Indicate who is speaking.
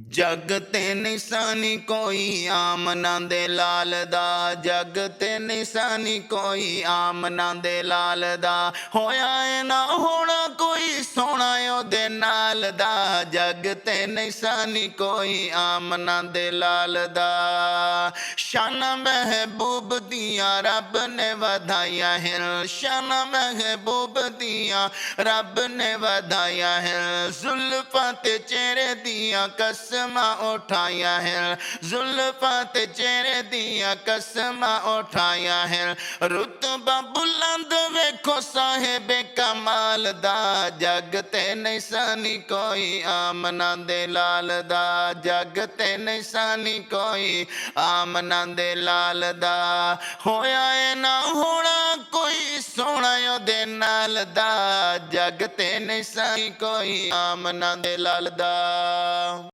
Speaker 1: जग ते निशानी कोई आमना दे लाल दा, जग ते निशानी कोई आमना दे लाल दा, होया है ना होना कोई सोना ओदे नाल दा, जग ते निशानी कोई आमना दे लाल दा। शान महबूब दिया रब ने वधाया है, शान महबूब दिया रब ने वधाया है, जुल्फां ते चेहरे दिया कसमा उठाया है, जुल्फां ते चेहरे दिया कसमा उठाया है, रुतबा बुलंद वेखो साहिबे कमाल दा, जग ते निशानी कोई आमना दे लाल दा, जग ते निशानी कोई आमना दे लाल दा, होया है ना होना कोई सोना ओदे नाल दा, जग ते निशानी कोई आमना दे लाल दा।